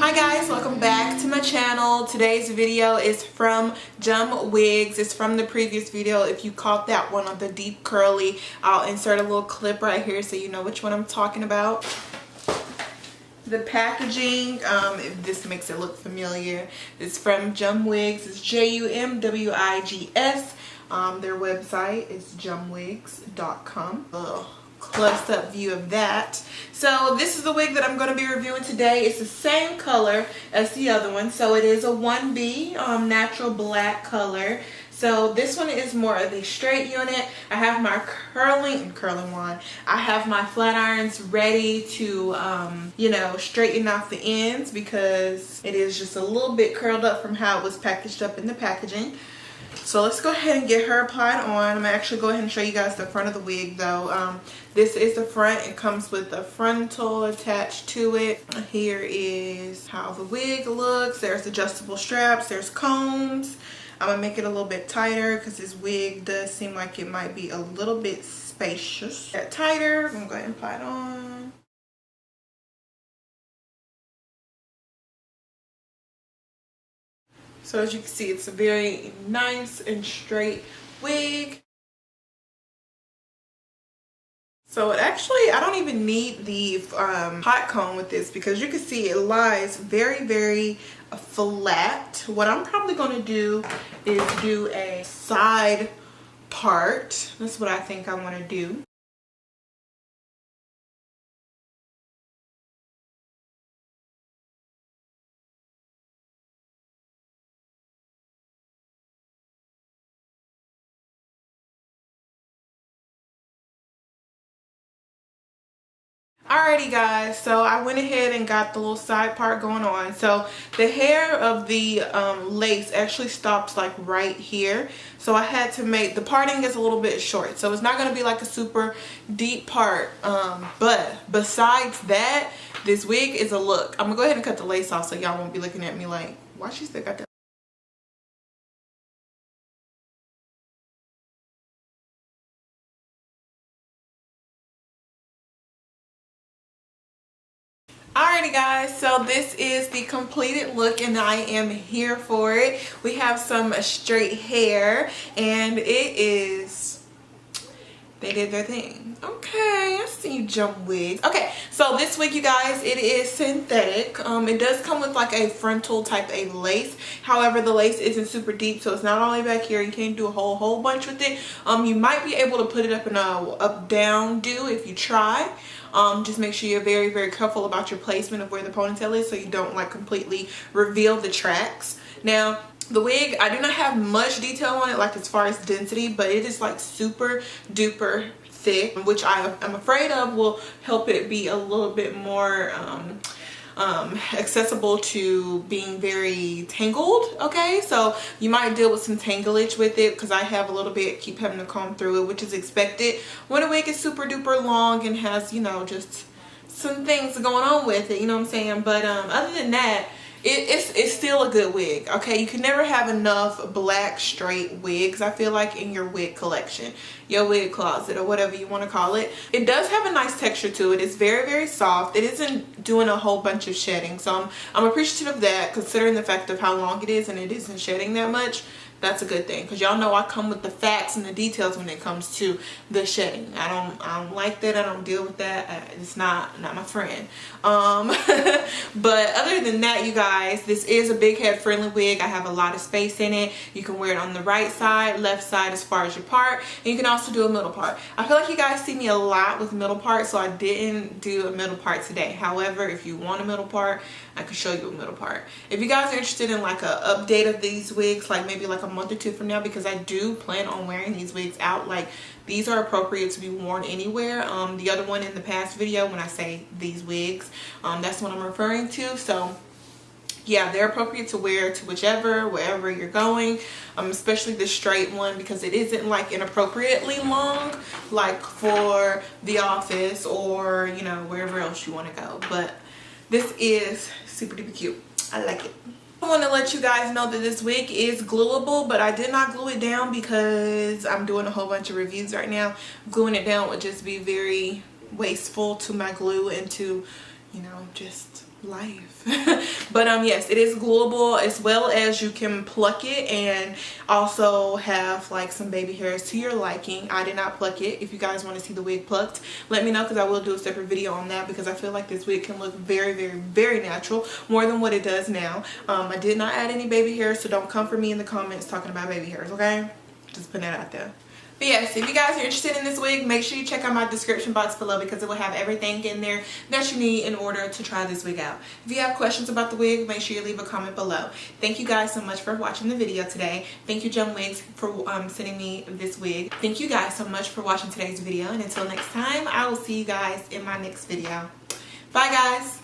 Hi guys, welcome back to my channel. Today's video is from Jumwigs. It's from the previous video. If you caught that one on the deep curly, I'll insert a little clip right here so you know which one I'm talking about. The packaging, if this makes it look familiar, is from Jumwigs. It's Jumwigs. Their website is jumwigs.com. Close up view of that. So this is the wig that I'm going to be reviewing today. It's the same color as the other one, so it is a 1B natural black color. So this one is more of a straight unit. I have my curling wand. I have my flat irons ready to you know, straighten out the ends because it is just a little bit curled up from how it was packaged up in the packaging. So let's go ahead and get her applied on. I'm gonna actually go ahead and show you guys the front of the wig though. This is the front. It comes with a frontal attached to it. Here is how the wig looks. There's adjustable straps, there's combs. I'm gonna make it a little bit tighter because this wig does seem like it might be a little bit spacious. Get tighter. I'm gonna go ahead and apply it on. So as you can see, it's a very nice and straight wig. So it actually, I don't even need the hot comb with this because you can see it lies very, very flat. What I'm probably going to do is do a side part. That's what I think I want to do. Alrighty guys, so I went ahead and got the little side part going on. So the hair of the lace actually stops like right here. So I had to make, the parting is a little bit short. So it's not going to be like a super deep part. But besides that, this wig is a look. I'm going to go ahead and cut the lace off so y'all won't be looking at me like, why she still got that? Alrighty guys, so this is the completed look and I am here for it. We have some straight hair and it is, they did their thing. Okay, I see you, Jumwigs. Okay, so this wig, you guys, it is synthetic. It does come with like a frontal type of lace. However, the lace isn't super deep, so it's not all the way back here. You can't do a whole bunch with it. You might be able to put it up in a up-down do if you try. Just make sure you're very, very careful about your placement of where the ponytail is so you don't like completely reveal the tracks. Now, the wig, I do not have much detail on it, like as far as density, but it is like super duper thick, which I'm afraid of will help it be a little bit more accessible to being very tangled. Okay, so you might deal with some tanglage with it because I have a little bit, keep having to comb through it, which is expected when a wig is super duper long and has, you know, just some things going on with it, you know what I'm saying? But other than that, it's still a good wig. Okay, you can never have enough black straight wigs, I feel like, in your wig collection, your wig closet, or whatever you want to call it. It does have a nice texture to it. It's very, very soft. It isn't doing a whole bunch of shedding, so I'm appreciative of that, considering the fact of how long it is and it isn't shedding that much. That's a good thing because y'all know I come with the facts and the details when it comes to the shedding. I don't like that. I don't deal with that. It's not my friend. But other than that, you guys, this is a big head friendly wig. I have a lot of space in it. You can wear it on the right side, left side as far as your part, and you can also do a middle part. I feel like you guys see me a lot with middle part, so I didn't do a middle part today. However, if you want a middle part, I can show you a middle part. If you guys are interested in like a update of these wigs, like maybe like a month or two from now, because I do plan on wearing these wigs out, like these are appropriate to be worn anywhere. The other one in the past video, when I say these wigs, that's what I'm referring to. So yeah, they're appropriate to wear to wherever you're going, especially the straight one because it isn't like inappropriately long like for the office or, you know, wherever else you want to go. But this is super duper cute. I like it. I want to let you guys know that this wig is gluable, but I did not glue it down because I'm doing a whole bunch of reviews right now. Gluing it down would just be very wasteful to my glue and to you know, just life. But yes, it is glueable, as well as you can pluck it and also have like some baby hairs to your liking. I did not pluck it. If you guys want to see the wig plucked, let me know, because I will do a separate video on that, because I feel like this wig can look very, very, very natural, more than what it does now. I did not add any baby hairs, so don't come for me in the comments talking about baby hairs, okay? Just putting that out there. But yes, if you guys are interested in this wig, make sure you check out my description box below, because it will have everything in there that you need in order to try this wig out. If you have questions about the wig, make sure you leave a comment below. Thank you guys so much for watching the video today. Thank you, Jumwigs, for sending me this wig. Thank you guys so much for watching today's video, and until next time, I will see you guys in my next video. Bye guys.